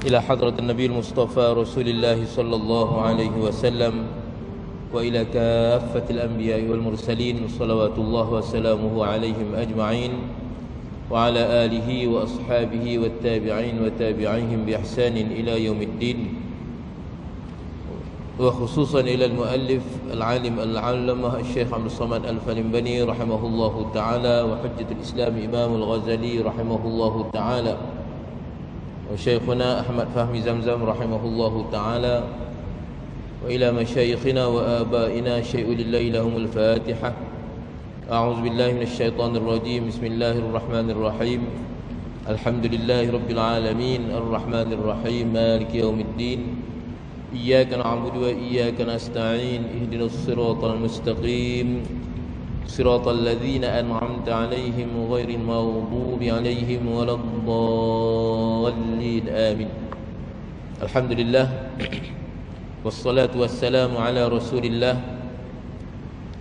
إلى حضرة النبي المصطفى رسول الله صلى الله عليه وسلم وإلى كافة الأنبياء والمرسلين صلوات الله وسلامه عليهم أجمعين وعلى آله وأصحابه والتابعين وتابعيهم بإحسان إلى يوم الدين، وخصوصا إلى المؤلف العالم العلامة الشيخ عبد الصمد الفلنبني رحمه الله تعالى، وحجة الإسلام إمام الغزالي رحمه الله تعالى، وشيخنا أحمد فهمي زمزم رحمه الله تعالى، وإلى مشايخنا وآبائنا شيء لله لهم الفاتحة. أعوذ بالله من الشيطان الرجيم. بسم الله الرحمن الرحيم. الحمد لله رب العالمين الرحمن الرحيم مالك يوم الدين، إياك نعبد وإياك نستعين، اهدنا الصراط المستقيم صراط الذين أنعمت عليهم غير المغضوب عليهم ولا الضالين آمين. الحمد لله والصلاة والسلام على رسول الله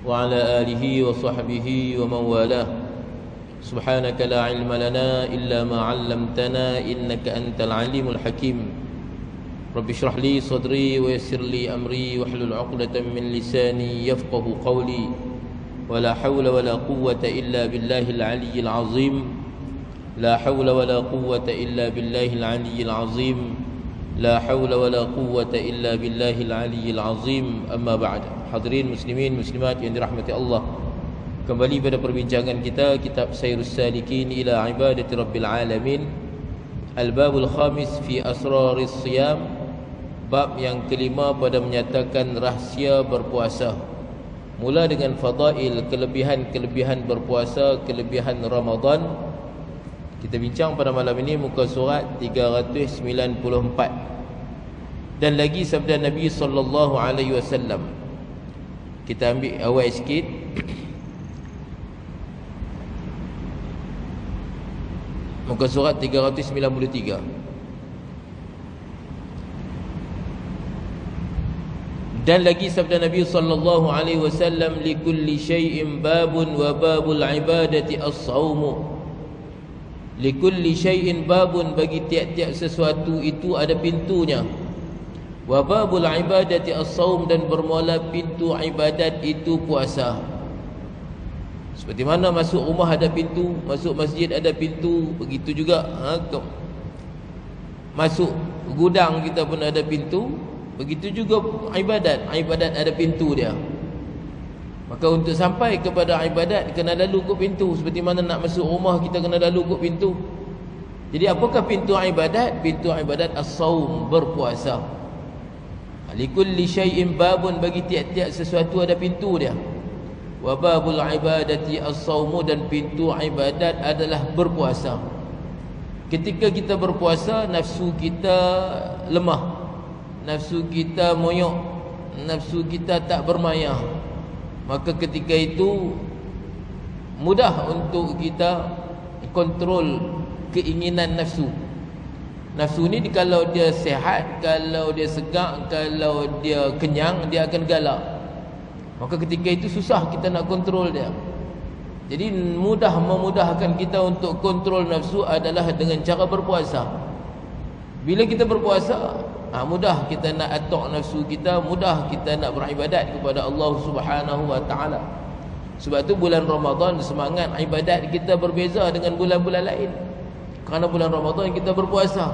وعلى آله وصحبه ومن والاه. سبحانك لا علم لنا إلا ما علمتنا إنك أنت العليم الحكيم. رب اشرح لي صدري ويسر لي أمري واحلل عقدة من لساني يفقه قولي، ولا حول ولا قوة إلا بالله العلي العظيم. لا حول ولا قوة إلا بالله العلي العظيم. لا حول ولا قوة إلا بالله العلي العظيم. أما بعد. Hadirin muslimin muslimat yang dirahmati Allah, kembali pada perbincangan kita kitab Sayrus Salikin ila Ibadati Rabbil Alamin, Al-Babul Khamis fi Asraris Siyam, bab yang kelima pada menyatakan rahsia berpuasa. Mula dengan fadail, kelebihan-kelebihan berpuasa, kelebihan Ramadan. Kita bincang pada malam ini muka surat 394. Dan lagi sabda Nabi sallallahu alaihi wasallam. Kita ambil awal sikit. Muka surat 393. Dan lagi sabda Nabi sallallahu alaihi wasallam, likulli syai'in babun wa babul ibadati as-saumu. Likulli syai'in babun, bagi tiap-tiap sesuatu itu ada pintunya. Wa babul ibadati as-saum, dan bermula pintu ibadat itu puasa. Seperti mana masuk rumah ada pintu, masuk masjid ada pintu, begitu juga masuk gudang kita pun ada pintu. Begitu juga ibadat ada pintu dia. Maka untuk sampai kepada ibadat kena lalu ke pintu. Seperti mana nak masuk rumah kita kena lalu ke pintu. Jadi apakah pintu ibadat? Pintu ibadat as-saum, berpuasa. Likulli syai'in babun, bagi tiap-tiap sesuatu ada pintu dia. Wa babul ibadati as-saumu, dan pintu ibadat adalah berpuasa. Ketika kita berpuasa, nafsu kita lemah, nafsu kita moyok, nafsu kita tak bermayah. Maka ketika itu mudah untuk kita kontrol keinginan nafsu. Nafsu ni kalau dia sehat, kalau dia segak, kalau dia kenyang, dia akan galak. Maka ketika itu susah kita nak kontrol dia. Jadi memudahkan kita untuk kontrol nafsu adalah dengan cara berpuasa. Bila kita berpuasa, mudah kita nak atok nafsu kita, mudah kita nak beribadat kepada Allah Subhanahu wa taala. Sebab tu bulan Ramadan semangat ibadat kita berbeza dengan bulan-bulan lain. Kerana bulan Ramadan kita berpuasa,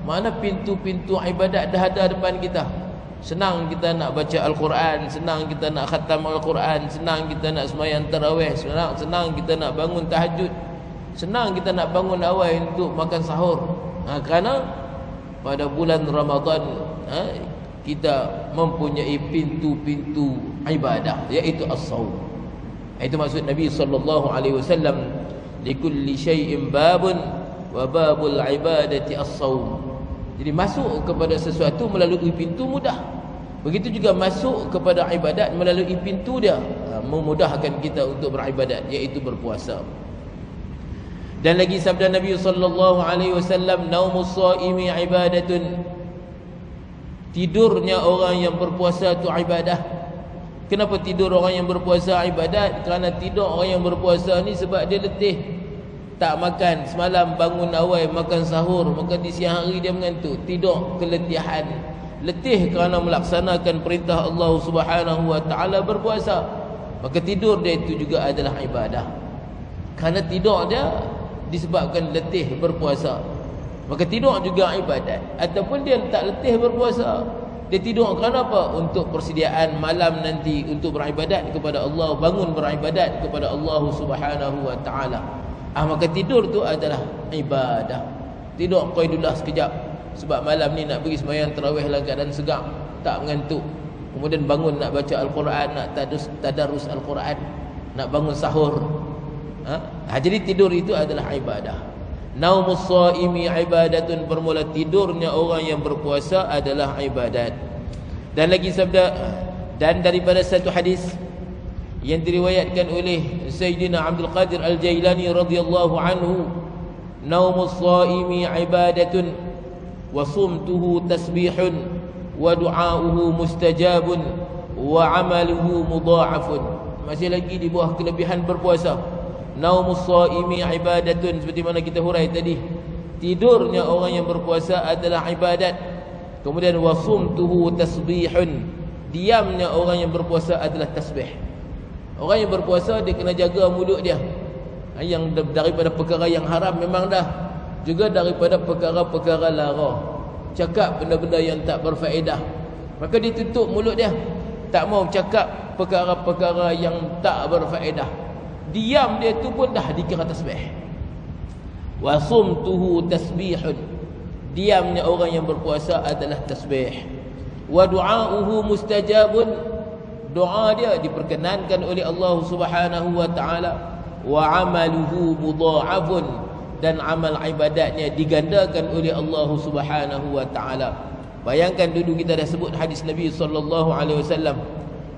mana pintu-pintu ibadat dah ada depan kita. Senang kita nak baca Al-Quran, senang kita nak khatam Al-Quran, senang kita nak sembahyang tarawih, senang kita nak bangun tahajud, senang kita nak bangun awal untuk makan sahur. Kerana pada bulan Ramadan kita mempunyai pintu-pintu ibadah, iaitu as-saum. Itu maksud Nabi sallallahu alaihi wasallam, likulli syai'in babun wa babul ibadati as-saum. Jadi masuk kepada sesuatu melalui pintu mudah. Begitu juga masuk kepada ibadat melalui pintu dia, memudahkan kita untuk beribadat, iaitu berpuasa. Dan lagi sabda Nabi sallallahu alaihi wasallam, naumus shaimi ibadatun. Tidurnya orang yang berpuasa itu ibadah. Kenapa tidur orang yang berpuasa ibadat? Kerana tidur orang yang berpuasa ni sebab dia letih. tak makan semalam, bangun awal makan sahur, maka di siang hari dia mengantuk, tidur keletihan, letih kerana melaksanakan perintah Allah Subhanahu wa taala berpuasa, maka tidur dia itu juga adalah ibadah. Kerana tidur dia disebabkan letih berpuasa, maka tidur juga ibadat. Ataupun dia tak letih berpuasa, dia tidur kerana apa? Untuk persediaan malam nanti untuk beribadat kepada Allah, bangun beribadat kepada Allah Subhanahu wa taala. Maka tidur tu adalah ibadah. Tidur qaidullah sekejap, sebab malam ni nak pergi sembahyang tarawih dalam keadaan segar, tak mengantuk. Kemudian bangun nak baca Al-Quran, nak tadarus Al-Quran, nak bangun sahur. Jadi tidur itu adalah ibadah. Naumus shaimi ibadatun, bermula tidurnya orang yang berpuasa adalah ibadat. Dan lagi sabda, dan daripada satu hadis yang diriwayatkan oleh Sayyidina Abdul Qadir Al-Jailani radhiyallahu anhu, naumus shaimi ibadatun wa sumtuhu tasbihun wa du'auhu mustajabun wa amaluhu mudha'afun. Masih lagi di bawah kelebihan berpuasa. Naumus shaimi ibadatun, seperti mana kita hurai tadi, tidurnya orang yang berpuasa adalah ibadat. Kemudian wasumtuhu tasbihun, diamnya orang yang berpuasa adalah tasbih. Orang yang berpuasa dia kena jaga mulut dia, yang daripada perkara yang haram memang dah, juga daripada perkara-perkara lara, cakap benda-benda yang tak berfaedah, maka dia tutup mulut dia, tak mau cakap perkara-perkara yang tak berfaedah. Diam dia tu pun dah dikira tasbih. Wasumtuhu tasbihun, diamnya orang yang berpuasa adalah tasbih. Wa du'auhu mustajabun, doa dia diperkenankan oleh Allah Subhanahu wa taala. Wa amaluhu mudha'afun, dan amal ibadatnya digandakan oleh Allah Subhanahu wa taala. Bayangkan dulu kita dah sebut hadis Nabi sallallahu alaihi wasallam,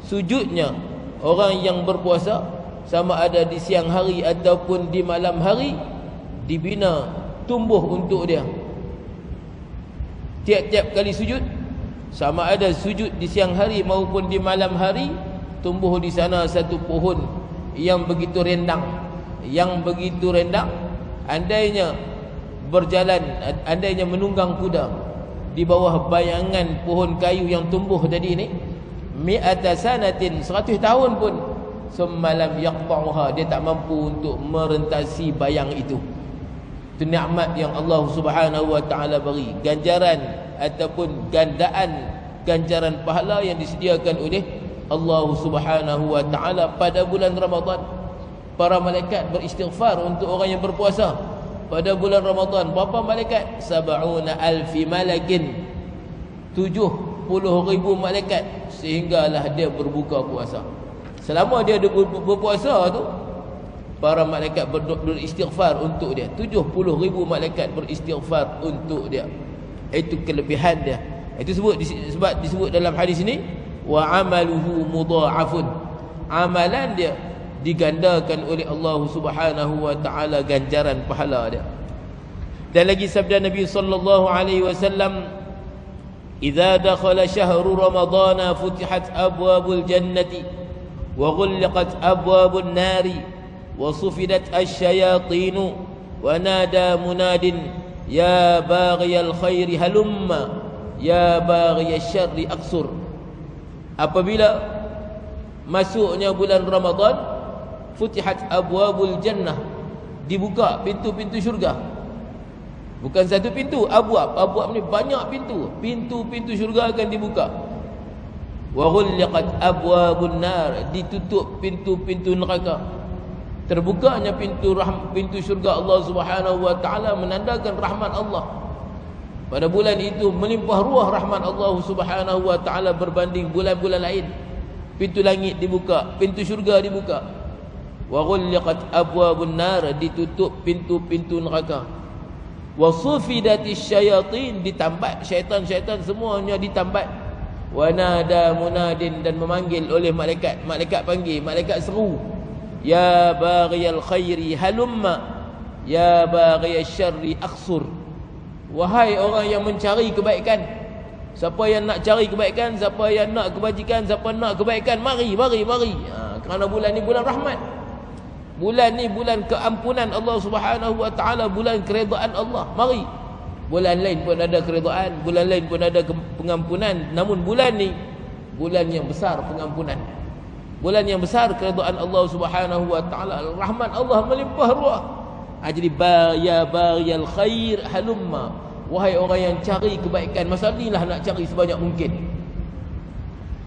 sujudnya orang yang berpuasa sama ada di siang hari ataupun di malam hari, dibina tumbuh untuk dia. Tiap-tiap kali sujud, sama ada sujud di siang hari maupun di malam hari, tumbuh di sana satu pohon yang begitu rendang, andainya berjalan, andainya menunggang kuda di bawah bayangan pohon kayu yang tumbuh tadi ini, mi'ata sanatin, 100 tahun pun, semalam yaqta'uha, dia tak mampu untuk merentasi bayang itu. Itu nikmat yang Allah Subhanahu wa taala beri, ganjaran ataupun ganjaran pahala yang disediakan oleh Allah Subhanahu wa taala pada bulan Ramadan. Para malaikat beristighfar untuk orang yang berpuasa pada bulan Ramadan. Berapa malaikat? 70,000 malakin, 70,000 malaikat, sehinggalah dia berbuka puasa. Selama dia berpuasa tu, para malaikat beristighfar untuk dia. 70,000 malaikat beristighfar untuk dia. Itu kelebihan dia. Itu sebab disebut dalam hadis ini, wa amaluhu mudha'afun, amalan dia digandakan oleh Allah Subhanahu wa taala, ganjaran pahala dia. Dan lagi sabda Nabi sallallahu alaihi wasallam, idza dakhala syahru ramadhana futihat abwabul jannati wa ghulqat abwabun nari wa sufidat asyayatin wa nada munadin ya baghiyal khairi halumma ya baghiyasy syarri aqsur. Apabila masuknya bulan Ramadan, futihat abwabul jannah, dibuka pintu-pintu syurga. Bukan satu pintu, abwab ni banyak pintu. Pintu-pintu syurga akan dibuka. Wa ghulqat abwabun nar, ditutup pintu-pintu neraka. Terbukanya pintu syurga Allah Subhanahu wa taala menandakan rahmat Allah. Pada bulan itu melimpah ruah rahmat Allah Subhanahu wa taala berbanding bulan-bulan lain. Pintu langit dibuka, pintu syurga dibuka. Wa ghulqat abwabun nar, ditutup pintu-pintu neraka. Wa sufidatis syayatin, ditambat syaitan-syaitan semuanya ditambat. Wa nada munadin, dan memanggil oleh malaikat. Malaikat panggil, malaikat seru, ya baghiyal khairi halumma ya baghiyasy syarri aqsur. Wahai orang yang mencari kebaikan, siapa yang nak cari kebaikan, siapa yang nak kebajikan, siapa nak kebaikan, mari. Kerana bulan ni bulan rahmat. Bulan ni bulan keampunan Allah Subhanahu wa taala, bulan keredaan Allah. Mari. Bulan lain pun ada keredaan, bulan lain pun ada pengampunan, namun bulan ni bulan yang besar pengampunan. Bulan yang besar keredaan Allah Subhanahu wa taala, rahmat Allah melimpah ruah. Jadi ya baghiyal khair halumma, wahai orang yang cari kebaikan, masa inilah nak cari sebanyak mungkin.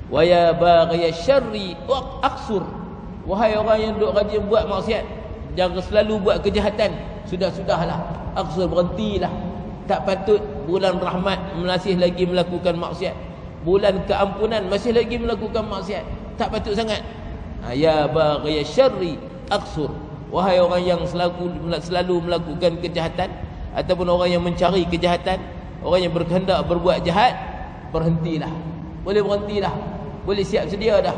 Wa ya baghiyasy syarri aqsur, wahai orang yang duk rajin buat maksiat, jangan selalu buat kejahatan, sudahlah, aqsur, berhentilah. Tak patut bulan rahmat masih lagi melakukan maksiat, bulan keampunan masih lagi melakukan maksiat, tak patut sangat. Ya baghiyasy syarri aqsur, wahai orang yang selalu melakukan kejahatan ataupun orang yang mencari kejahatan, orang yang berkehendak berbuat jahat, berhentilah. Boleh berhentilah, boleh siap sedia dah.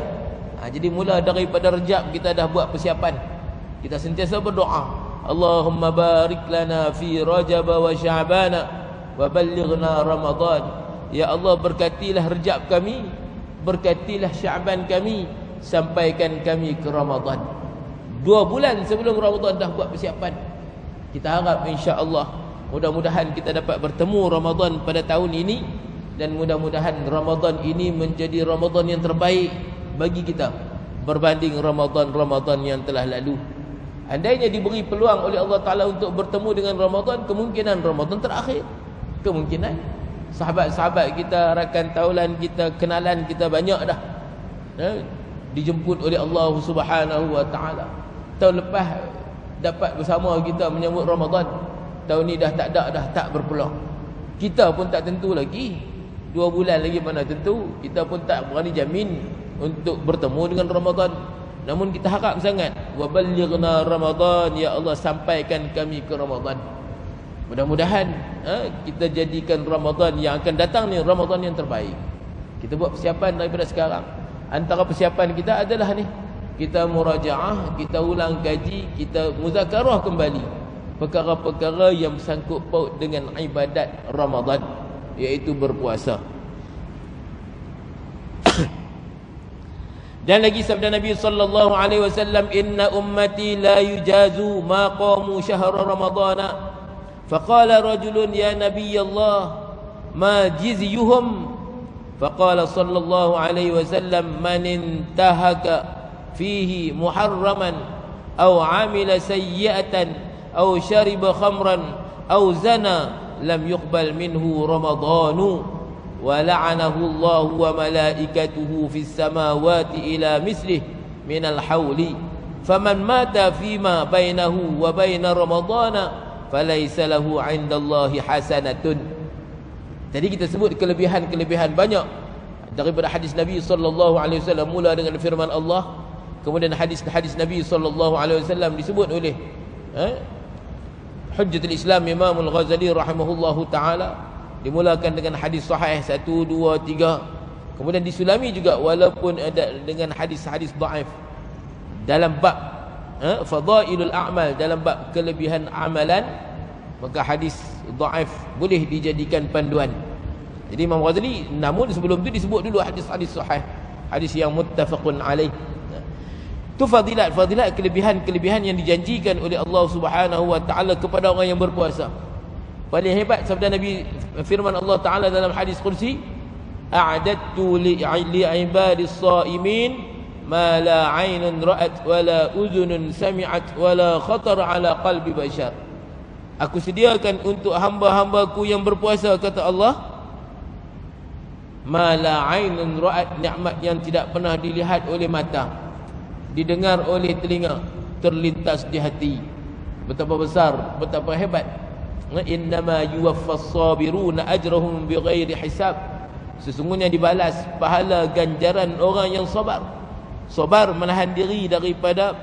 Jadi mula daripada Rejab kita dah buat persiapan. Kita sentiasa berdoa, Allahumma barik lana fi Rajab wa Sya'ban wa ballighna Ramadan. Ya Allah, berkatilah Rejab kami, berkatilah Sya'ban kami, sampaikan kami ke Ramadan. 2 bulan sebelum Ramadan dah buat persiapan. Kita harap insya-Allah mudah-mudahan kita dapat bertemu Ramadan pada tahun ini, dan mudah-mudahan Ramadan ini menjadi Ramadan yang terbaik bagi kita berbanding Ramadan-Ramadan yang telah lalu. Andainya diberi peluang oleh Allah Ta'ala untuk bertemu dengan Ramadan, kemungkinan Ramadan terakhir, kemungkinan sahabat-sahabat kita, rakan taulan kita, kenalan kita banyak dah dijemput oleh Allah Subhanahu wa Ta'ala. Tahun lepas dapat bersama kita menyambut Ramadan, tahun ni dah tak ada, dah tak berpeluang. Kita pun tak tentu lagi, 2 bulan lagi mana tentu. Kita pun tak berani jamin untuk bertemu dengan Ramadan. Namun kita harap sangat, wa ballighna Ramadan, ya Allah, sampaikan kami ke Ramadan. Mudah-mudahan kita jadikan Ramadan yang akan datang ni Ramadan yang terbaik. Kita buat persiapan daripada sekarang. Antara persiapan kita adalah ni, kita murajaah, kita ulang kaji, kita muzakarah kembali perkara-perkara yang bersangkut paut dengan ibadat Ramadan, iaitu berpuasa. Dan lagi sabda Nabi sallallahu alaihi wasallam, inna ummati la yujazu ma qamu syahra ramadana. Faqala rajulun ya nabiy Allah ma jizyuhum? Faqala sallallahu alaihi wasallam, man intahaka fihi muharraman aw amila sayyi'atan aw shariba khamran aw zana lam yuqbal minhu ramadanu. وَلَعَنَهُ اللَّهُ وَمَلَائِكَتُهُ فِي السَّمَاوَاتِ إِلَى مِثْلِهِ مِنَ الْحَوْلِ فَمَنْ مَاتَ فِيمَا بَيْنَهُ وَبَيْنَ رَمَضَانَ فَلَيْسَ لَهُ عِنْدَ اللَّهِ حَسَنَةٌ. Jadi kita sebut kelebihan-kelebihan banyak daripada hadis Nabi sallallahu alaihi wasallam, mula dengan firman Allah, kemudian hadis-hadis Nabi sallallahu alaihi wasallam disebut oleh Hujjatul Islam Imam Al-Ghazali rahimahullahu taala. Dimulakan dengan hadis sahih 1, 2, 3. Kemudian disulami juga walaupun ada dengan hadis-hadis dhaif dalam bab fadailul a'mal, dalam bab kelebihan amalan, maka hadis dhaif boleh dijadikan panduan. Jadi Imam Ghazali, namun sebelum itu disebut dulu hadis-hadis sahih, hadis yang muttafaqun alaih. Itu fadilat kelebihan yang dijanjikan oleh Allah Subhanahu wa taala kepada orang yang berpuasa. Paling hebat sabda Nabi, firman Allah Ta'ala dalam hadis Qudsi, a'adattu li'ibadis sa'imin ma la 'ainun ra'at wa la udhunun sami'at wa la khatar 'ala qalbi bashar. Aku sediakan untuk hamba-hambaku yang berpuasa, kata Allah, ma la 'ainun ra'at, nikmat yang tidak pernah dilihat oleh mata, didengar oleh telinga, terlintas di hati. Betapa besar, betapa hebat. Innama yuwaffas sabiruna ajrahum bighairi hisab. Sesungguhnya dibalas pahala ganjaran orang yang sabar. Sabar menahan diri daripada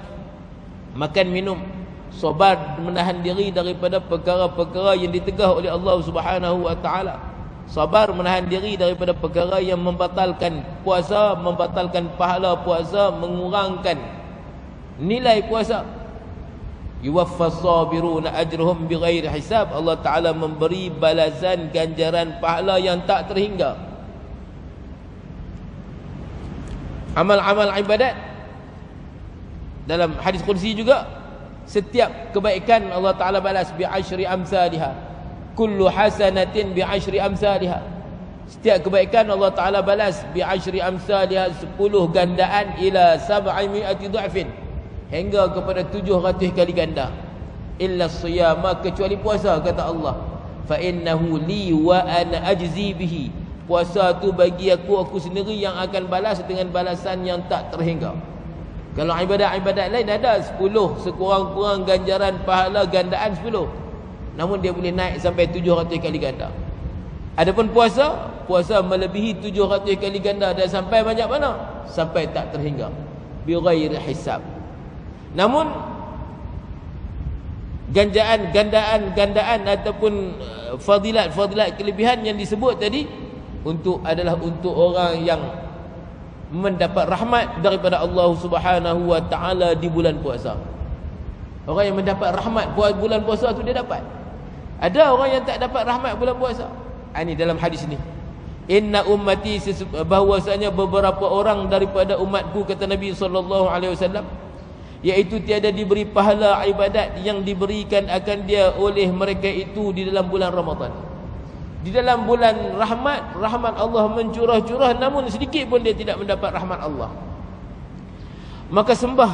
makan minum, sabar menahan diri daripada perkara-perkara yang ditegah oleh Allah Subhanahu wa taala. Sabar menahan diri daripada perkara yang membatalkan puasa, membatalkan pahala puasa, mengurangkan nilai puasa. Yuwaffas sabiruna ajruhum bighairi hisab. Allah Ta'ala memberi balasan ganjaran pahala yang tak terhingga. Amal-amal ibadat dalam hadis Qudsi juga, Setiap kebaikan Allah Ta'ala balas bi'ashri amsalihha. Kullu hasanatin bi'ashri amsalihha. Setiap kebaikan Allah Ta'ala balas bi'ashri amsalihha, 10 gandaan ila 700 du'afin, hingga kepada 700 kali ganda. Illa siyama, kecuali puasa, kata Allah. Fa innahu li wa ana ajzi bihi. Puasa tu bagi aku sendiri yang akan balas dengan balasan yang tak terhingga. Kalau ibadat-ibadat lain ada 10 sekurang-kurang ganjaran pahala gandaan 10. Namun dia boleh naik sampai 700 kali ganda. Adapun puasa melebihi 700 kali ganda, dan sampai banyak mana? Sampai tak terhingga. Bi ghairi hisab. Namun gandaan ataupun fadilat kelebihan yang disebut tadi adalah untuk orang yang mendapat rahmat daripada Allah Subhanahu wa taala di bulan puasa. Orang yang mendapat rahmat bulan puasa tu dia dapat. Ada orang yang tak dapat rahmat bulan puasa. Ini dalam hadis ni. Inna ummati, bahwasanya beberapa orang daripada umatku, kata Nabi sallallahu alaihi wasallam, iaitu tiada diberi pahala ibadat yang diberikan akan dia oleh mereka itu di dalam bulan Ramadan. Di dalam bulan rahmat Allah mencurah-curah, namun sedikit pun dia tidak mendapat rahmat Allah. Maka sembah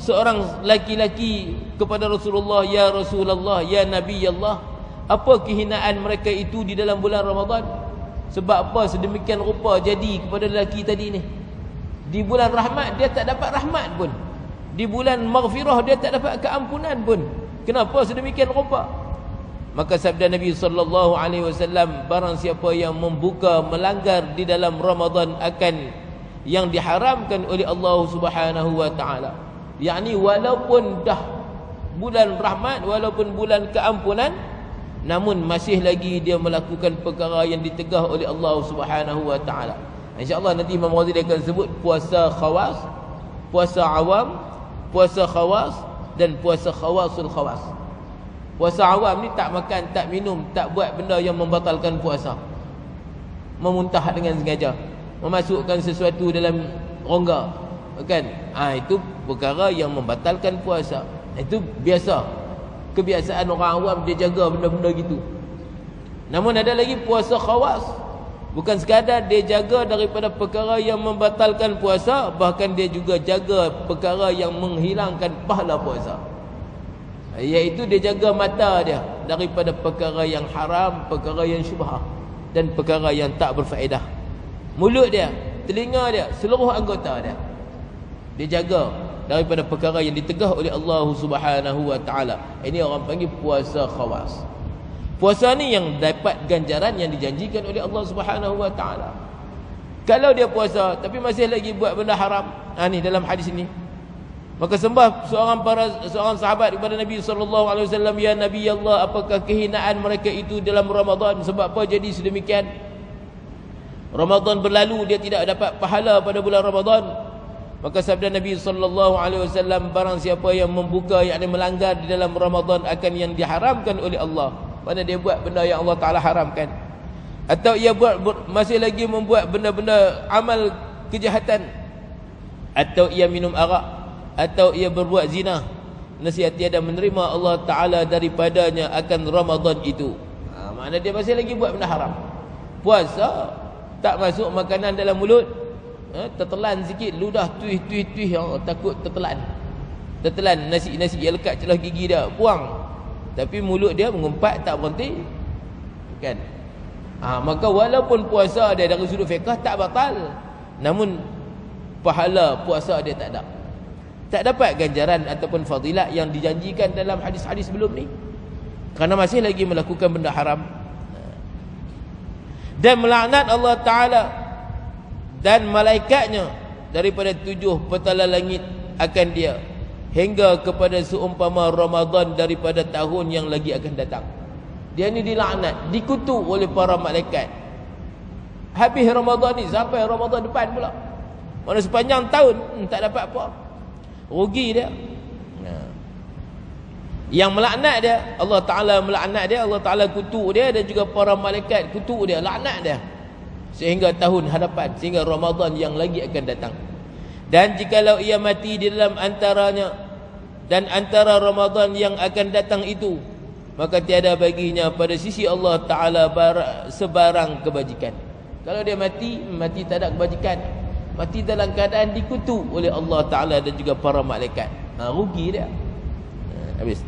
seorang laki-laki kepada Rasulullah, ya Rasulullah, ya Nabi Allah, apa kehinaan mereka itu di dalam bulan Ramadan? Sebab apa sedemikian rupa jadi kepada lelaki tadi ni? Di bulan rahmat dia tak dapat rahmat pun, di bulan maghfirah dia tak dapat keampunan pun. Kenapa sedemikian rupa? Maka sabda Nabi sallallahu alaihi wasallam, barang siapa yang melanggar di dalam Ramadan akan yang diharamkan oleh Allah Subhanahu wa taala, yakni walaupun dah bulan rahmat, walaupun bulan keampunan, namun masih lagi dia melakukan perkara yang ditegah oleh Allah Subhanahu wa taala. Insya-Allah nanti Imam Ghazali akan sebut puasa khawas, puasa awam, puasa khawas, dan puasa khawasul khawas. Puasa awam ni tak makan, tak minum, tak buat benda yang membatalkan puasa. Memuntah dengan sengaja, memasukkan sesuatu dalam rongga, kan? Itu perkara yang membatalkan puasa. Itu biasa, kebiasaan orang awam, dia jaga benda-benda gitu. Namun ada lagi puasa khawas. Bukan sekadar dia jaga daripada perkara yang membatalkan puasa, bahkan dia juga jaga perkara yang menghilangkan pahala puasa. Iaitu dia jaga mata dia daripada perkara yang haram, perkara yang syubhah, dan perkara yang tak berfaedah. Mulut dia, telinga dia, seluruh anggota dia, dia jaga daripada perkara yang ditegah oleh Allah Subhanahu wa taala. Ini orang panggil puasa khawas. Puasa ni yang dapat ganjaran yang dijanjikan oleh Allah Subhanahu wa taala. Kalau dia puasa tapi masih lagi buat benda haram, ni dalam hadis ini, maka sembah seorang sahabat kepada Nabi sallallahu alaihi wasallam, ya Nabi Allah, apakah kehinaan mereka itu dalam Ramadan? Sebab apa jadi sedemikian? Ramadan berlalu, dia tidak dapat pahala pada bulan Ramadan. Maka sabda Nabi sallallahu alaihi wasallam, barang siapa yang membuka, yakni melanggar di dalam Ramadan akan yang diharamkan oleh Allah, mana dia buat benda yang Allah Taala haramkan, atau ia masih lagi membuat benda-benda amal kejahatan, atau ia minum arak, atau ia berbuat zina, nasihat tiada menerima Allah Ta'ala daripadanya akan Ramadan itu. Maknanya dia masih lagi buat benda haram. Puasa tak masuk makanan dalam mulut, tertelan sikit, ludah tuih, takut tertelan nasi yang lekat celah gigi dia, buang, tapi mulut dia mengumpat tak berhenti, kan? Maka walaupun puasa dia dari sudut fiqh tak batal, namun pahala puasa dia tak ada, tak dapat ganjaran ataupun fadilat yang dijanjikan dalam hadis-hadis sebelum ni, kerana masih lagi melakukan benda haram dan melaknat Allah Ta'ala dan malaikatnya daripada 7 petala langit akan dia, hingga kepada seumpama Ramadan daripada tahun yang lagi akan datang. Dia ni dilaknat, dikutuk oleh para malaikat. Habis Ramadan ni sampai Ramadan depan pula, mana sepanjang tahun tak dapat apa, rugi dia. Yang melaknat dia, Allah Ta'ala melaknat dia, Allah Ta'ala kutuk dia, dan juga para malaikat kutuk dia, laknat dia, sehingga tahun hadapan, sehingga Ramadan yang lagi akan datang. Dan jikalau ia mati di dalam antaranya, dan antara Ramadan yang akan datang itu, maka tiada baginya pada sisi Allah Ta'ala sebarang kebajikan. Kalau dia mati tak ada kebajikan, mati dalam keadaan dikutuk oleh Allah Ta'ala dan juga para malaikat. Rugi dia. Habis.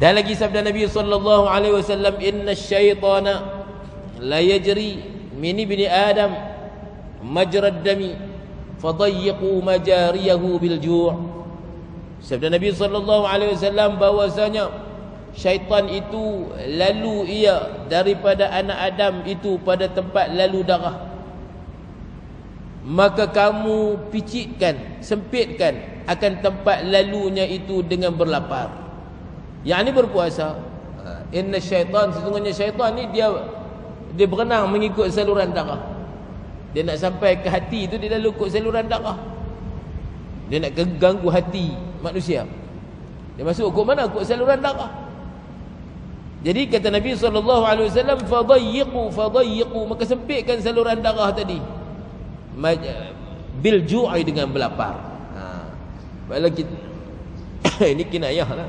Dan lagi sabda Nabi sallallahu alaihi wasallam, inna syaitana la yajri min ibni adam majrad dami fadayyiqu majariyahu bil ju'. Sabda Nabi sallallahu alaihi wasallam bahwasanya syaitan itu lalu ia daripada anak Adam itu pada tempat lalu darah, maka kamu picitkan, sempitkan akan tempat lalunya itu dengan berlapar, yakni berpuasa. Inna syaitan, sesungguhnya syaitan ni dia berenang mengikut saluran darah. Dia nak sampai ke hati itu, dia lalu ikut saluran darah. Dia nak ganggu hati manusia, dia masuk ikut mana? Ikut saluran darah. Jadi kata Nabi SAW, fadayyiqu, maka sempitkan saluran darah tadi bil ju'i, dengan berlapar. Kalau kita ini kinayah lah.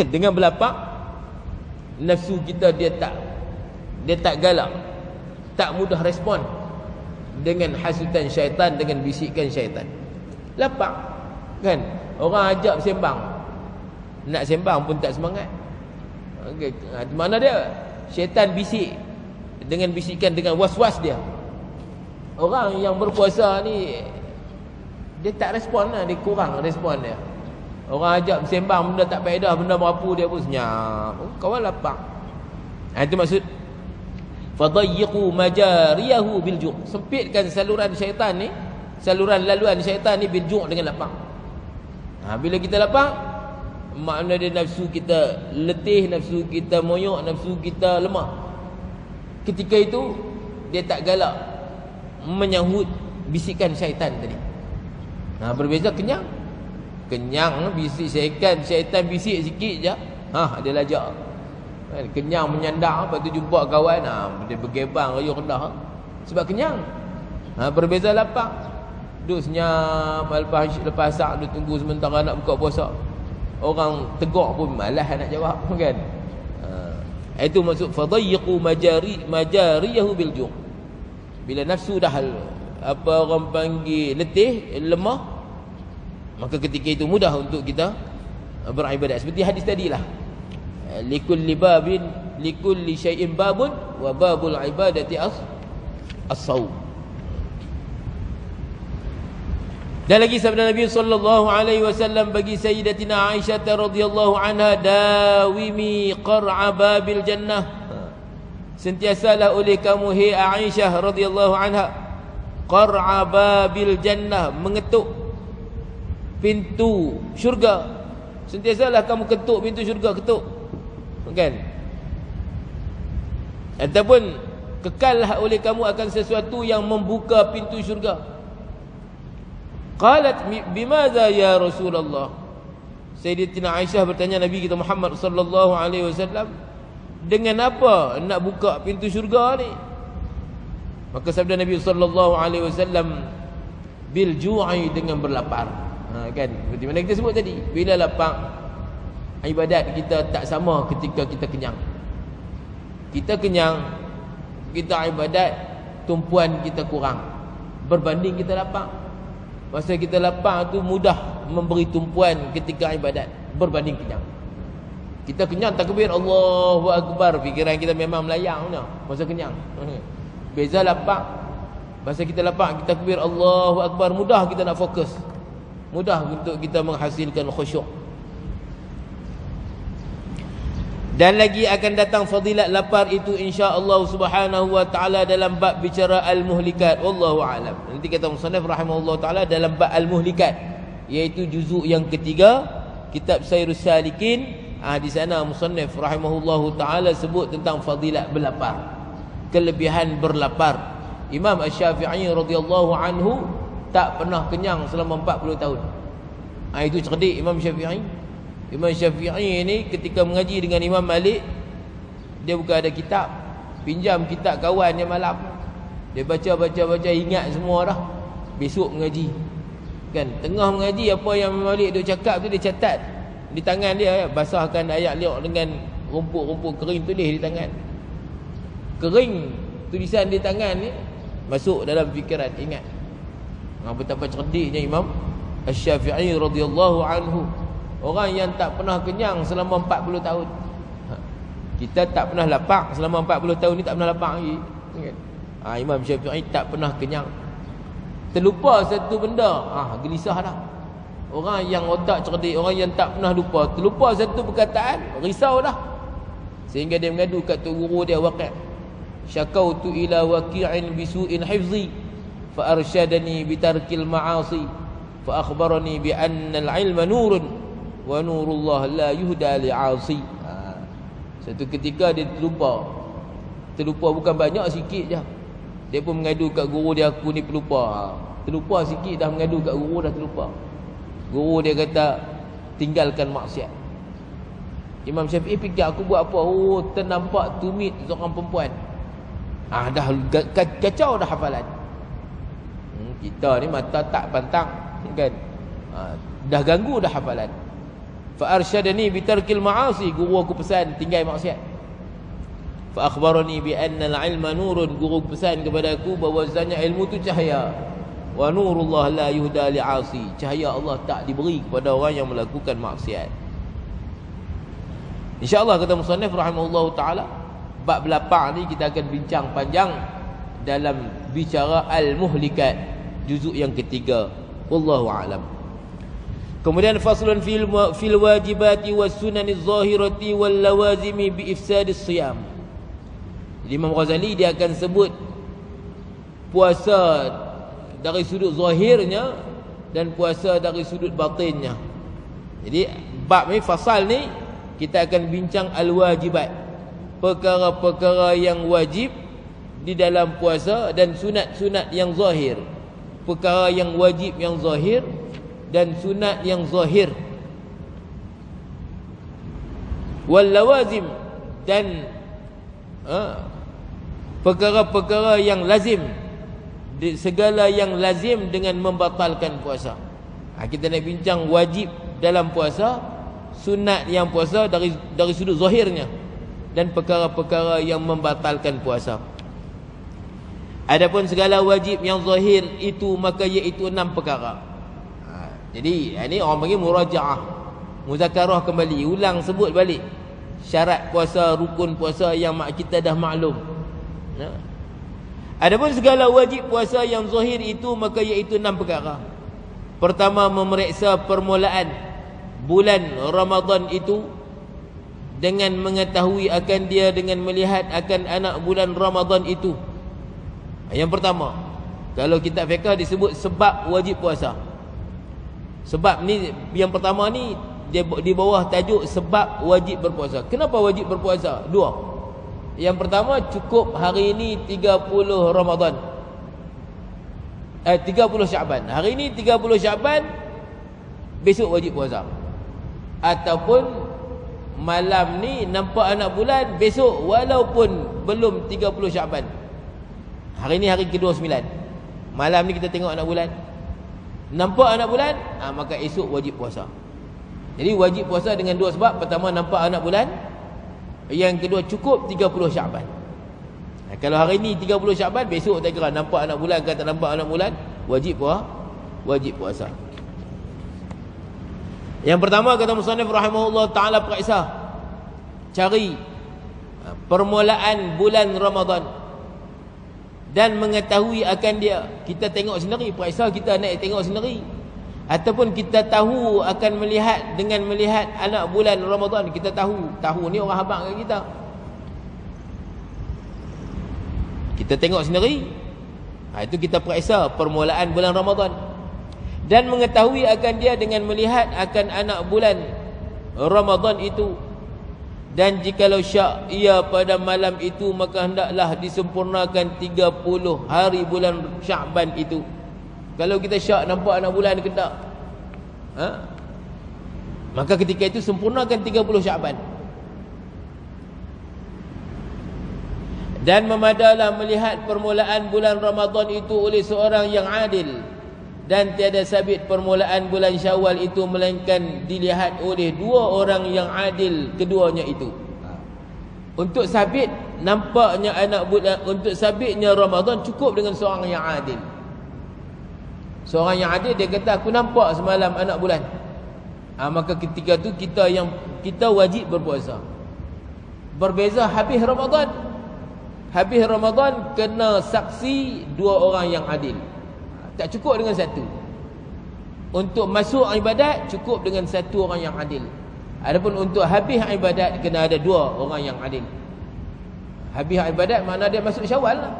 Dengan berlapar, nafsu kita dia tak galak, tak mudah respon dengan hasutan syaitan, dengan bisikan syaitan. Lapar kan, orang ajak sembang, nak sembang pun tak semangat. Okay. Mana dia syaitan bisik dengan bisikan, dengan was-was dia. Orang yang berpuasa ni dia tak respon lah, dia kurang respon dia. Orang ajak bersembang benda tak faedah, benda berapa, dia pun senyap. Kawan lapar. Itu maksud fadayyiqu majariyahu bil ju'. Sempitkan saluran syaitan ni, saluran laluan syaitan ni bil ju' dengan lapar. Bila kita lapar, makna dia nafsu kita letih, nafsu kita moyok, nafsu kita lemah. Ketika itu dia tak galak menyahut bisikan syaitan tadi. Berbeza kenyang. Kenyang bisik syaitan bisik sikit je, dia lajak. Kenyang menyandak, lepas tu jumpa kawan, dia bergebang rayuh rendah, sebab kenyang. Berbeza lapar, duduk senyap, lepas asak, duduk tunggu sementara nak buka puasa. Orang tegur pun malas nak jawab kan. Itu maksud fadayyiqu majariyahu bil ju'. Bila nafsu dah orang panggil letih, lemah, maka ketika itu mudah untuk kita beribadat. Seperti hadis tadilah, likulli babin likulli syai'in babun wa babul ibadati as-shaum. Dan lagi sabda Nabi sallallahu alaihi wasallam bagi Sayyidatina Aisyah radhiyallahu anha, dawimi qar'a babil jannah. Sentiasalah oleh kamu, hai Aisyah radhiyallahu anha, qar'a babil jannah, mengetuk pintu syurga. Sentiasalah kamu ketuk pintu syurga, ketuk, kan? Ataupun kekallah oleh kamu akan sesuatu yang membuka pintu syurga. Qalat bimadza ya Rasulullah. Sayyidatina Aisyah bertanya Nabi kita Muhammad sallallahu alaihi wasallam, dengan apa nak buka pintu syurga ni? Maka sabda Nabi sallallahu alaihi wasallam, bil ju'i, dengan berlapar. Kan seperti mana kita sebut tadi, bila lapar, ibadat kita tak sama ketika kita kenyang. Kita kenyang, kita ibadat, tumpuan kita kurang berbanding kita lapar. Masa kita lapar tu mudah memberi tumpuan ketika ibadat berbanding kenyang. Kita kenyang takbir Allahu Akbar, fikiran kita memang melayang masa kenyang. Beza lapar, masa kita lapar kita takbir Allahu Akbar, mudah kita nak fokus, mudah untuk kita menghasilkan khusyuk. Dan lagi akan datang fadilat lapar itu insya-Allah Subhanahu wa taala dalam bab bicara al-muhlikat. Wallahu a'lam. Nanti kata musannif rahimahullah taala dalam bab al-muhlikat, iaitu juzuk yang ketiga kitab Sairus Salikin. Di sana musannif rahimahullah taala sebut tentang fadilat berlapar, kelebihan berlapar. Imam Asy-Syafi'i radhiyallahu anhu tak pernah kenyang selama 40 tahun. Itu cerdik Imam Syafi'i. Imam Syafi'i ni ketika mengaji dengan Imam Malik, dia bukan ada kitab, pinjam kitab kawan dia malam, dia baca ingat semua dah, besok mengaji kan. Tengah mengaji, apa yang Malik duk cakap tu dia catat di tangan dia, basahkan ayat liuk dengan rumput-rumput kering, tulis di tangan. Kering tulisan di tangan ni masuk dalam fikiran, ingat. Betapa cerdiknya Imam Asy-Syafi'i radhiyallahu anhu. Orang yang tak pernah kenyang selama 40 tahun. Kita tak pernah lapar selama 40 tahun ni, tak pernah lapar lagi. Ingat. Imam Syafi'i tak pernah kenyang. Terlupa satu benda, gelisah dah. Orang yang otak cerdik, orang yang tak pernah lupa, terlupa satu perkataan, risau dah. Sehingga dia mengadu kat tu guru dia, Waqi'. Syakautu ila waqi'in bisu'in hifzi fa arsyadani bitarkil ma'asi fa akhbarani bi anna al-'ilma nurun wa nurullah la yuhda li'asi. Satu ketika dia terlupa bukan banyak, sikit je. Dia pun mengadu kat guru dia, aku ni pelupa. Terlupa sikit dah mengadu kat guru, dah terlupa. Guru dia kata, tinggalkan maksiat. Imam Syafi'i fikir, aku buat apa? Ternampak tumit seorang perempuan. Dah kacau dah hafalan. Kita ni mata tak pantang kan. Dah ganggu dah hafalan. Fa arsyadani bitarkil ma'asi, guru aku pesan tinggal maksiat. Fa akhbarani bi anna al-'ilma nurun, guru pesan kepada aku bahawasanya ilmu tu cahaya. Wa nurullah la yuhda li'asi, cahaya Allah tak diberi kepada orang yang melakukan maksiat. InsyaAllah kata musannif rahimahullah ta'ala, bab 8 ni kita akan bincang panjang dalam bicara Al-Muhlikat, juzuk yang ketiga. Wallahu a'lam. Kemudian faslun fil wajibati was sunaniz zahirati wal lawazimi bi ifsadis siyam. Imam Ghazali dia akan sebut puasa dari sudut zahirnya dan puasa dari sudut batinnya. Jadi bab ni, fasal ni, kita akan bincang al-wajibat, perkara-perkara yang wajib di dalam puasa, dan sunat-sunat yang zahir, perkara yang wajib yang zahir dan sunat yang zahir. Wal lawazim, dan perkara-perkara yang lazim, segala yang lazim dengan membatalkan puasa. Kita nak bincang wajib dalam puasa, sunat yang puasa dari sudut zahirnya, dan perkara-perkara yang membatalkan puasa. Adapun segala wajib yang zahir itu, maka iaitu 6 perkara. Jadi ini orang panggil murajaah, muzakarah kembali, ulang sebut balik syarat puasa, rukun puasa yang kita dah maklum. Adapun segala wajib puasa yang zahir itu, maka iaitu 6 perkara. Pertama, memeriksa permulaan bulan Ramadan itu dengan mengetahui akan dia, dengan melihat akan anak bulan Ramadan itu. Yang pertama, kalau kitab fiqh disebut sebab wajib puasa. Sebab ni yang pertama ni dia di bawah tajuk sebab wajib berpuasa. Kenapa wajib berpuasa? 2. Yang pertama, cukup hari ini 30 Ramadan. 30 Syaban. Hari ini 30 Syaban, besok wajib puasa. Ataupun malam ni nampak anak bulan, besok walaupun belum 30 Syaban. Hari ni hari ke-29. Malam ni kita tengok anak bulan, nampak anak bulan, maka esok wajib puasa. Jadi wajib puasa dengan 2 sebab. Pertama, nampak anak bulan. Yang kedua, cukup 30 Syaban. Kalau hari ni 30 Syaban, besok tak kira nampak anak bulan ke tak nampak anak bulan, wajib puasa. Yang pertama, kata musannif rahimahullah ta'ala, periksa, cari permulaan bulan Ramadan dan mengetahui akan dia. Kita tengok sendiri, periksa, kita nak tengok sendiri, ataupun kita tahu akan melihat, dengan melihat anak bulan Ramadan kita tahu ni orang habaq kat kita. Kita tengok sendiri, itu kita periksa permulaan bulan Ramadan, dan mengetahui akan dia dengan melihat akan anak bulan Ramadan itu. Dan jikalau syak ia pada malam itu, maka hendaklah disempurnakan 30 hari bulan Sya'ban itu. Kalau kita syak nampak anak bulan ke tak, maka ketika itu sempurnakan 30 Sya'ban. Dan memadalah melihat permulaan bulan Ramadan itu oleh seorang yang adil, dan tiada sabit permulaan bulan Syawal itu melainkan dilihat oleh dua orang yang adil keduanya itu. Untuk sabit nampaknya anak bulan, untuk sabitnya Ramadan cukup dengan seorang yang adil. Seorang yang adil dia kata aku nampak semalam anak bulan. Maka ketika tu kita wajib berpuasa. Berbeza habis Ramadan. Habis Ramadan kena saksi dua orang yang adil. Tak cukup dengan satu. Untuk masuk ibadat cukup dengan satu orang yang adil. Adapun untuk habis ibadat kena ada dua orang yang adil. Habis ibadat makna dia masuk Syawal lah.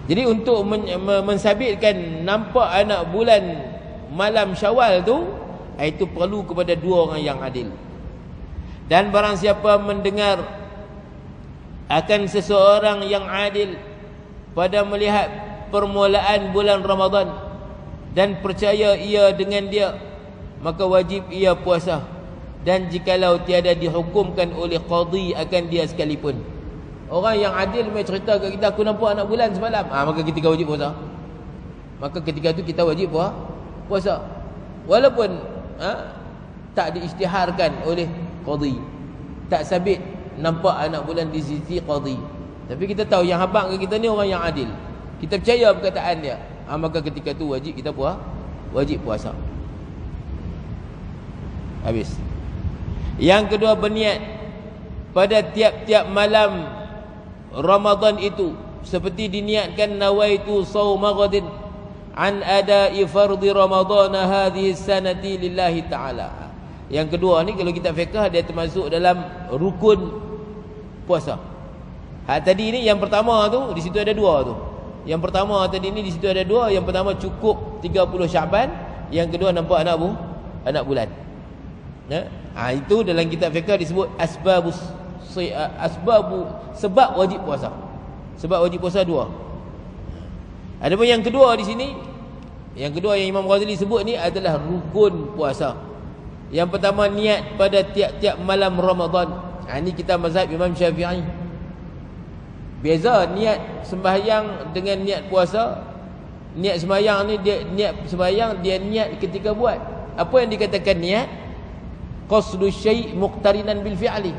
Jadi untuk mensabitkan nampak anak bulan malam Syawal tu, itu perlu kepada dua orang yang adil. Dan barang siapa mendengar akan seseorang yang adil pada melihat permulaan bulan Ramadan dan percaya ia dengan dia, maka wajib ia puasa. Dan jikalau tiada dihukumkan oleh qadhi akan dia sekalipun. Orang yang adil mai cerita kat kita aku nampak anak bulan semalam, maka ketika wajib puasa. Maka ketika tu kita wajib puasa. Walaupun tak diisytiharkan oleh qadhi, tak sabit nampak anak bulan di sisi qadhi, tapi kita tahu yang habaq ke kita ni orang yang adil, kita percaya perkataan dia, maka ketika tu wajib kita wajib puasa. Habis. Yang kedua, berniat pada tiap-tiap malam Ramadan itu seperti diniatkan nawaitu shauma ghadin an ada'i fardhi ramadhan hadhihi sanati lillahi ta'ala. Yang kedua ni kalau kita fiqh dia termasuk dalam rukun puasa. Tadi ni yang pertama tu di situ ada dua tu. Yang pertama tadi ni di situ ada dua. Yang pertama cukup 30 Syaban, yang kedua nampak anak bulan. Itu dalam kitab fiqh disebut sebab wajib puasa. Sebab wajib puasa dua. Adapun yang kedua di sini, yang kedua yang Imam Ghazali sebut ni adalah rukun puasa. Yang pertama niat pada tiap-tiap malam Ramadan. Ini kita mazhab Imam Syafi'i. Beza niat sembahyang dengan niat puasa. Niat sembahyang ni dia niat sembahyang, dia niat ketika buat. Apa yang dikatakan niat? Qasdu syai' muqtarinan bil fi'li.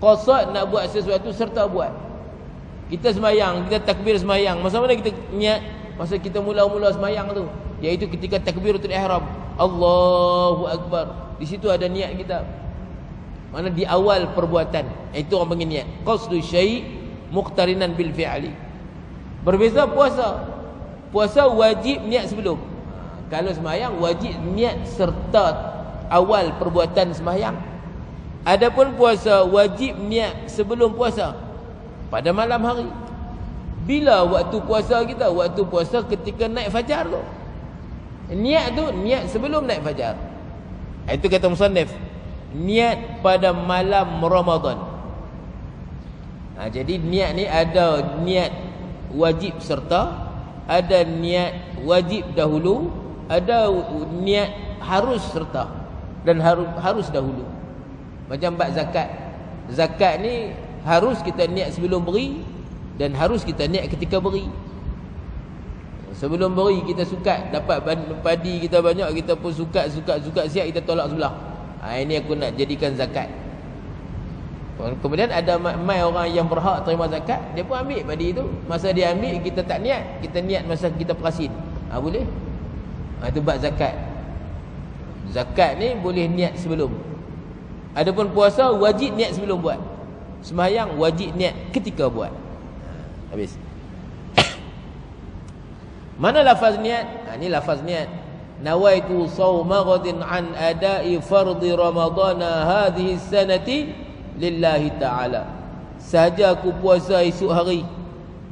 Qasad nak buat sesuatu serta buat. Kita sembahyang, kita takbir sembahyang. Masa mana kita niat? Masa kita mula-mula sembahyang tu, iaitu ketika takbiratul ihram. Allahu Akbar. Di situ ada niat kita. Mana di awal perbuatan. Itu orang panggil niat. Qasdu syai' muqtarinan bil fi'li. Berbeza puasa. Puasa wajib niat sebelum. Kalau sembahyang wajib niat serta awal perbuatan sembahyang. Adapun puasa wajib niat sebelum puasa, pada malam hari. Bila waktu puasa kita? Waktu puasa ketika naik fajar tu. Niat tu niat sebelum naik fajar. Itu kata musannif, niat pada malam Ramadan. Jadi niat ni ada niat wajib serta, ada niat wajib dahulu, ada niat harus serta, dan harus dahulu. Macam bab zakat. Zakat ni harus kita niat sebelum beri, dan harus kita niat ketika beri. Sebelum beri kita sukat dapat padi kita banyak, kita pun sukat siap, kita tolak sebelah. Ini aku nak jadikan zakat. Kemudian ada mai orang yang berhak terima zakat, dia pun ambil padi itu. Masa dia ambil kita tak niat, kita niat masa kita perasin. Boleh. Itu bab zakat. Zakat ni boleh niat sebelum. Adapun puasa wajib niat sebelum buat. Sembahyang wajib niat ketika buat. Habis. Mana lafaz niat? Ini lafaz niat. Nawaitu shauma ghadin an ada'i fardhi ramadhan hadhihi sanati lillahi ta'ala. Sahaja aku puasa esok hari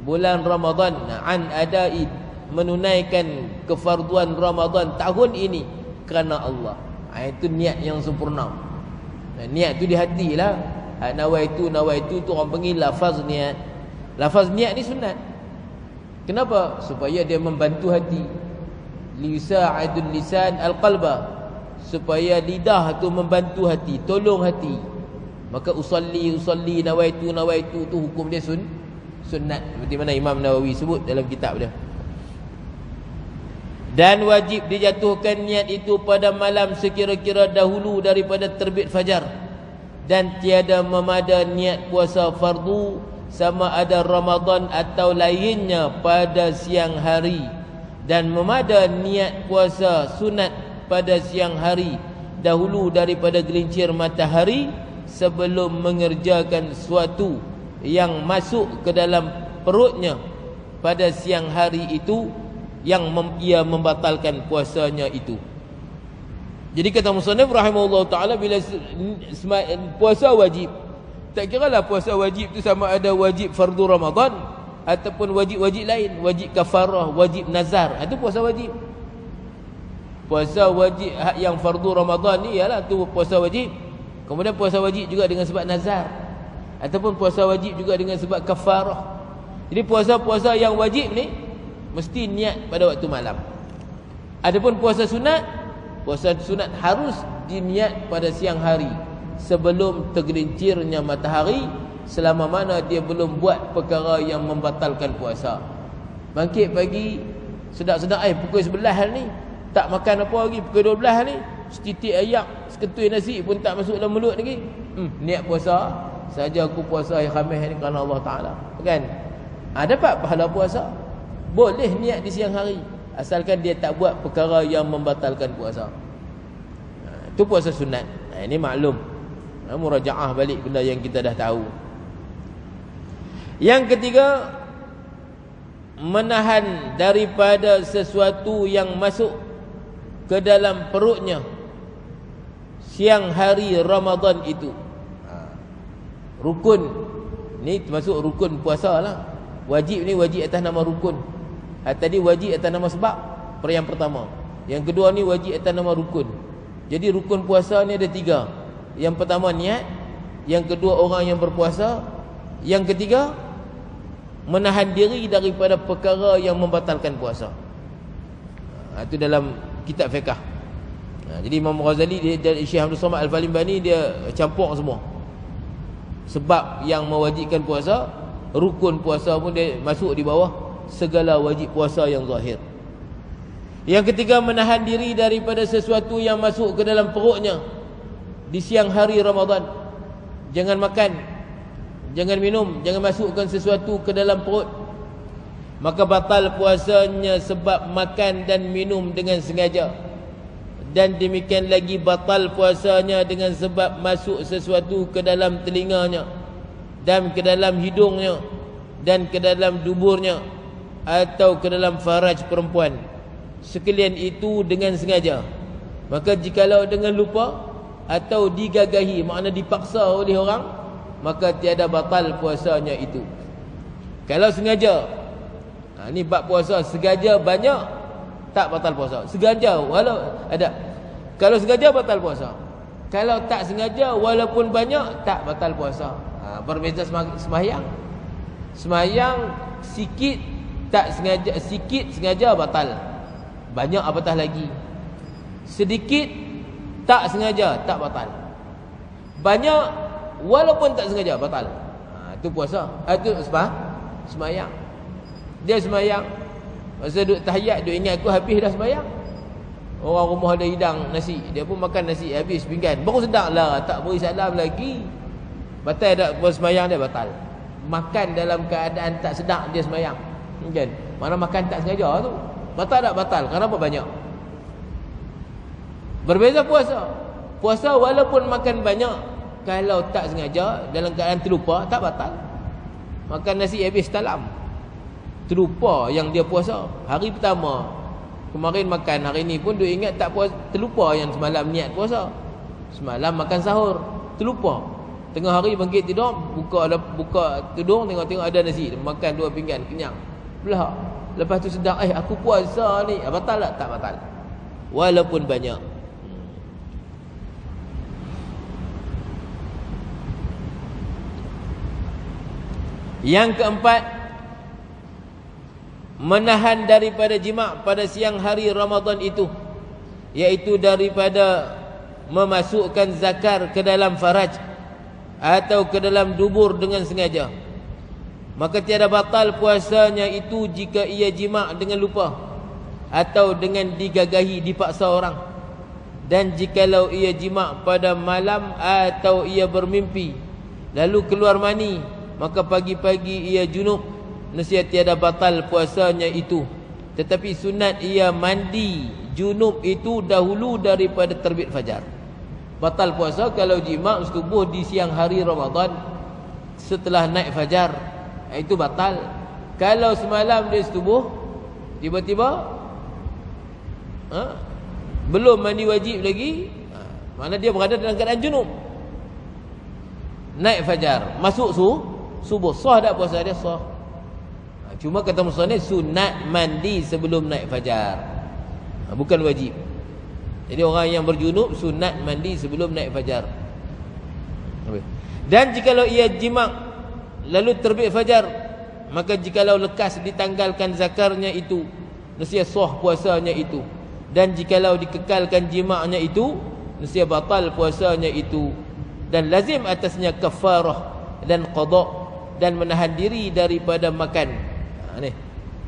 bulan Ramadan an ada'i, menunaikan kefarduan Ramadan tahun ini kerana Allah. Itu niat yang sempurna. Niat tu di hati lah. Nawaitu tu orang panggil lafaz niat. Lafaz niat ni sunat. Kenapa? Supaya dia membantu hati. Lisa'adul lisan al-qalba. Supaya lidah tu membantu hati, tolong hati. Maka usalli nawaitu tu hukum dia sunat. Seperti mana Imam Nawawi sebut dalam kitab dia. Dan wajib dijatuhkan niat itu pada malam sekira-kira dahulu daripada terbit fajar. Dan tiada memada niat puasa fardu sama ada Ramadan atau lainnya pada siang hari, dan memada niat puasa sunat pada siang hari dahulu daripada gelincir matahari sebelum mengerjakan sesuatu yang masuk ke dalam perutnya pada siang hari itu yang ia membatalkan puasanya itu. Jadi kata musannif rahimahullah ta'ala, bila puasa wajib, tak kira lah puasa wajib tu sama ada wajib fardu Ramadan ataupun wajib-wajib lain, wajib kafarah, wajib nazar, itu puasa wajib. Puasa wajib yang fardu Ramadan ni ialah tu puasa wajib. Kemudian puasa wajib juga dengan sebab nazar, ataupun puasa wajib juga dengan sebab kafarah. Jadi puasa-puasa yang wajib ni mesti niat pada waktu malam. Adapun puasa sunat harus diniat pada siang hari sebelum tergelincirnya matahari, selama mana dia belum buat perkara yang membatalkan puasa. Bangkit pagi, sedap-sedap pukul 11 ni, tak makan apa lagi, pukul 12 ni setitik ayak, seketui nasi pun tak masuk dalam mulut lagi. Niat puasa, saja aku puasa hari Khamis ni kerana Allah Ta'ala, kan? Dapat pahala puasa. Boleh niat di siang hari, asalkan dia tak buat perkara yang membatalkan puasa. Itu puasa sunat. Ini maklum, murajaah balik benda yang kita dah tahu. Yang ketiga, menahan daripada sesuatu yang masuk ke dalam perutnya siang hari Ramadan itu. Rukun ni termasuk rukun puasa lah. Wajib ni wajib atas nama rukun. Tadi wajib atas nama sebab, yang pertama. Yang kedua ni wajib atas nama rukun. Jadi rukun puasa ni ada 3. Yang pertama niat, yang kedua orang yang berpuasa, yang ketiga menahan diri daripada perkara yang membatalkan puasa. Itu dalam kitab fiqh. Jadi Imam Ghazali dan Syekh Abdul Somad Al-Falimbani dia campur semua. Sebab yang mewajibkan puasa, rukun puasa pun dia masuk di bawah segala wajib puasa yang zahir. Yang ketiga, menahan diri daripada sesuatu yang masuk ke dalam perutnya di siang hari Ramadan. Jangan makan, jangan minum, jangan masukkan sesuatu ke dalam perut. Maka batal puasanya sebab makan dan minum dengan sengaja. Dan demikian lagi batal puasanya dengan sebab masuk sesuatu ke dalam telinganya, dan ke dalam hidungnya, dan ke dalam duburnya, atau ke dalam faraj perempuan. Sekalian itu dengan sengaja. Maka jikalau dengan lupa atau digagahi, makna dipaksa oleh orang, maka tiada batal puasanya itu. Kalau sengaja, ni bab puasa, sengaja banyak tak batal puasa. Sengaja walau ada, kalau sengaja batal puasa. Kalau tak sengaja walaupun banyak tak batal puasa. Berbeza sembahyang. Sembahyang sikit tak sengaja, sikit sengaja batal, banyak apatah lagi. Sedikit tak sengaja tak batal, banyak walaupun tak sengaja batal. Itu puasa. Itu sembahyang. Dia sembahyang, masa duduk tahiyat duk ingat aku habis dah sembahyang. Orang rumah ada hidang nasi, dia pun makan nasi habis pinggan, baru sedar lah tak beri salam lagi. Batal tak sembahyang dia, batal. Makan dalam keadaan tak sedar dia sembahyang, kan? Mana makan tak sengaja tu, batal tak batal? Kenapa banyak? Berbeza puasa. Puasa walaupun makan banyak, kalau tak sengaja dalam keadaan terlupa tak batal. Makan nasi habis talam, terlupa yang dia puasa. Hari pertama kemarin makan, hari ni pun dia ingat tak puasa, terlupa yang semalam niat puasa. Semalam makan sahur, terlupa. Tengah hari bangkit tidur, buka tudung, tengok ada nasi, makan 2 pinggan, kenyang. Belah. Lepas tu sedar, aku puasa ni. Batal tak? Tak batal, walaupun banyak. Yang keempat, menahan daripada jima' pada siang hari Ramadan itu, iaitu daripada memasukkan zakar ke dalam faraj atau ke dalam dubur dengan sengaja. Maka tiada batal puasanya itu jika ia jima' dengan lupa. atau dengan digagahi, dipaksa orang. Dan jikalau ia jima' pada malam atau ia bermimpi lalu keluar mani, maka pagi-pagi ia junub, nescaya tiada batal puasanya itu. Tetapi sunat ia mandi junub itu dahulu daripada terbit fajar. Batal puasa kalau jima' setubuh di siang hari Ramadan setelah naik fajar, itu batal. Kalau semalam dia setubuh, tiba-tiba belum mandi wajib lagi, mana dia berada dalam keadaan junub, naik fajar, masuk subuh, sah tak puasa dia? Sah. Cuma kata musannif sunat mandi sebelum naik fajar, bukan wajib. Jadi orang yang berjunub sunat mandi sebelum naik fajar. Dan jikalau ia jima' lalu terbit fajar, maka jikalau lekas ditanggalkan zakarnya itu, nescaya sah puasanya itu. Dan jikalau dikekalkan jima'nya itu, nescaya batal puasanya itu. Dan lazim atasnya kafarah dan qada dan menahan diri daripada makan. Ni.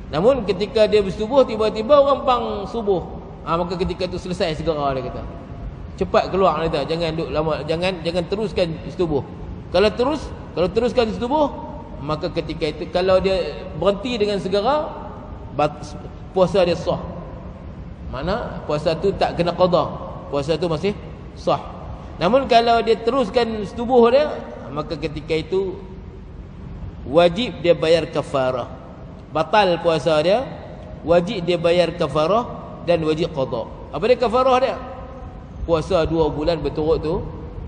Namun ketika dia bersubuh, tiba-tiba orang pang subuh, maka ketika itu selesai segera, dia kata. Cepat keluar, dia kata. Jangan duduk lama, jangan teruskan subuh. Kalau teruskan subuh, maka ketika itu kalau dia berhenti dengan segera, puasa dia sah. Mana puasa tu tak kena qada, puasa tu masih sah. Namun kalau dia teruskan subuh dia, maka ketika itu wajib dia bayar kafarah. Batal puasa dia, wajib dia bayar kafarah dan wajib qada. Apa dia kafarah dia? Puasa 2 bulan berturut-turut.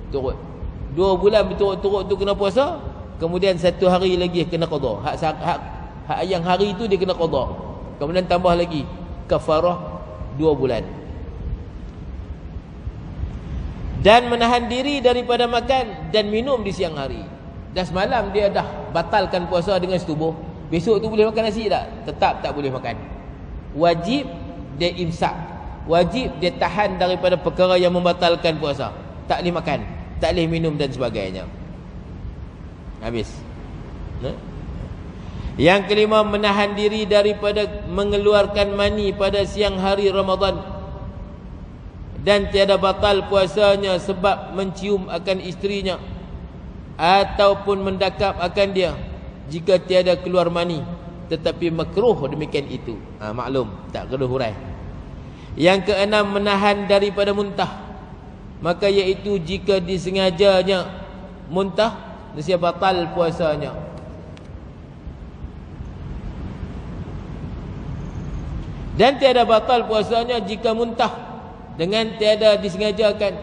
2 bulan berturut-turut tu kena puasa, kemudian 1 hari lagi kena qada. Hak yang hari itu dia kena qada. Kemudian tambah lagi kafarah 2 bulan. Dan menahan diri daripada makan dan minum di siang hari. Dah semalam dia dah batalkan puasa dengan subuh, besok tu boleh makan nasi tak? Tetap tak boleh makan. Wajib dia imsak, wajib dia tahan daripada perkara yang membatalkan puasa. Tak boleh makan, tak boleh minum dan sebagainya. Habis. Yang kelima, menahan diri daripada mengeluarkan mani pada siang hari Ramadan. Dan tiada batal puasanya sebab mencium akan isterinya ataupun mendakap akan dia jika tiada keluar mani. Tetapi makruh demikian itu. Maklum, tak kena hurai. Yang keenam, menahan daripada muntah. Maka iaitu jika disengajanya muntah, nescaya batal puasanya. Dan tiada batal puasanya jika muntah dengan tiada disengajakan.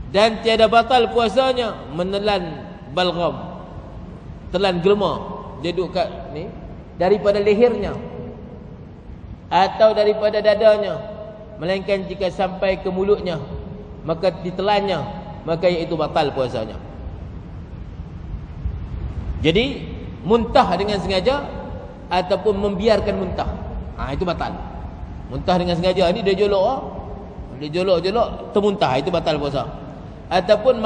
Dan tiada batal puasanya menelan balgham, telan gelma. Dia duduk kat ni, daripada lehernya atau daripada dadanya, melainkan jika sampai ke mulutnya, maka ditelannya, maka iaitu batal puasanya. Jadi muntah dengan sengaja ataupun membiarkan muntah, itu batal. Muntah dengan sengaja ni dia jolok termuntah, itu batal puasa. Ataupun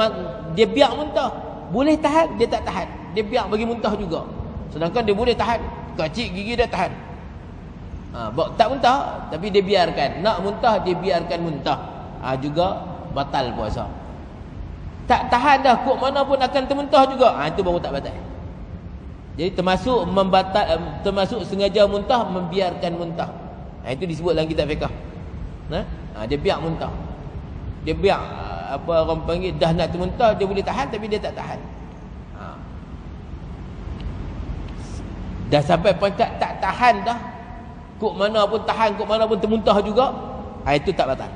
dia biar muntah, boleh tahan, dia tak tahan, dia biar bagi muntah juga. Sedangkan dia boleh tahan, kacik gigi dia tahan. Tak muntah tapi dia biarkan, nak muntah dia biarkan muntah, juga batal puasa. Tak tahan dah, kok mana pun akan termuntah juga, itu baru tak batal. Jadi termasuk sengaja muntah, membiarkan muntah. Itu disebut dalam kitab fiqh. Dia biar muntah, dia biar apa orang panggil, dah nak termuntah, dia boleh tahan tapi dia tak tahan. Dah sampai peringkat tak tahan dah, kok mana pun tahan, kok mana pun termuntah juga, itu tak batal.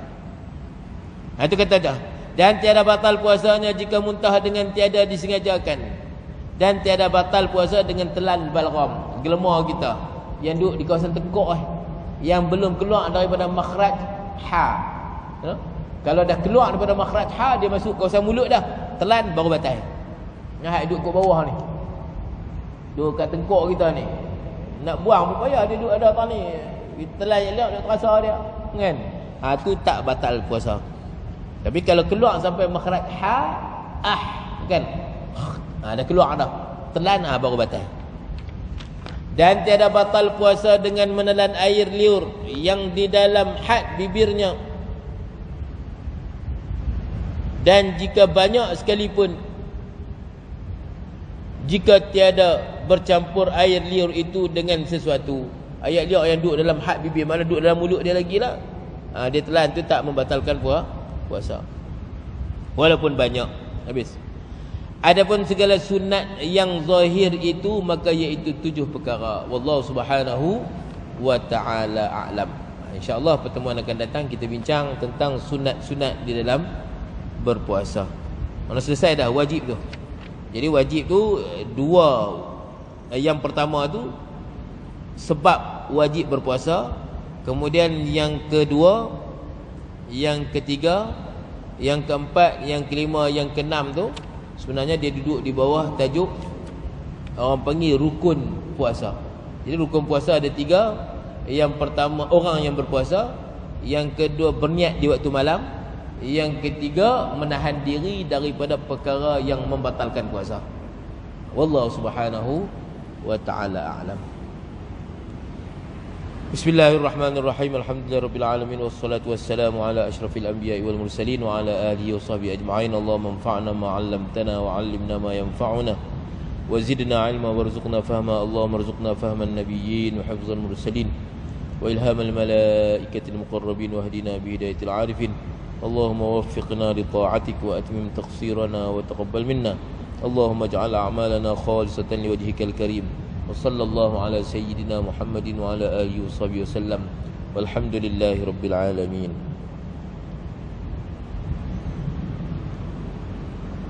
Itu kata dah. Dan tiada batal puasanya jika muntah dengan tiada disengajakan. Dan tiada batal puasa dengan telan balgham, gelma kita yang duduk di kawasan tekuk, yang belum keluar daripada makhraj ha. Kalau dah keluar daripada makhraj ha, dia masuk kawasan mulut dah, telan baru batal. Duduk kat bawah ni, duduk kat tengkuk kita ni, nak buang pun payah, dia duduk ada atas ni, telan elok dia terasa dia kan. Tu tak batal puasa. Tapi kalau keluar sampai makhraj ha, kan, dah keluar dah, telan, baru batal. Dan tiada batal puasa dengan menelan air liur yang di dalam had bibirnya. Dan jika banyak sekalipun, jika tiada bercampur air liur itu dengan sesuatu. Air liur yang duduk dalam had bibir, mana duduk dalam mulut dia lagi lah. Dia telan tu tak membatalkan puasa. Walaupun banyak. Habis. Adapun segala sunat yang zahir itu, maka iaitu 7 perkara. Wallahu subhanahu wa ta'ala a'lam. InsyaAllah pertemuan akan datang kita bincang tentang sunat-sunat di dalam berpuasa. Mana selesai dah wajib tu. Jadi wajib tu dua. Yang pertama tu sebab wajib berpuasa. Kemudian yang kedua, yang ketiga, yang keempat, yang kelima, yang keenam tu sebenarnya dia duduk di bawah tajuk orang panggil rukun puasa. Jadi rukun puasa ada 3. Yang pertama orang yang berpuasa, yang kedua berniat di waktu malam, yang ketiga menahan diri daripada perkara yang membatalkan puasa. Wallahu subhanahu wa ta'ala a'lam. Bismillahirrahmanirrahim. Alhamdulillahirabbil alamin wassalatu wassalamu ala asyrafil anbiya'i wal mursalin wa ala alihi washabihi ajma'in. Allahumma anfa'na ma 'allamtana wa 'allimna ma yanfa'una wa zidna 'ilma warzuqna fahma. Allahumma arzuqna fahman nabiyyin wa hifzal mursalin wa ilhamal malaikatil muqarrabin wa hdina bi hidayatil 'arifin. Allahumma waffiqna li ta'atik wa atmim taqsirana wa taqabbal minna. Allahumma ij'al a'malana khalisatan liwajhikal karim. وصلى الله على سيدنا محمد وعلى آله وصحبه وسلم والحمد لله رب العالمين.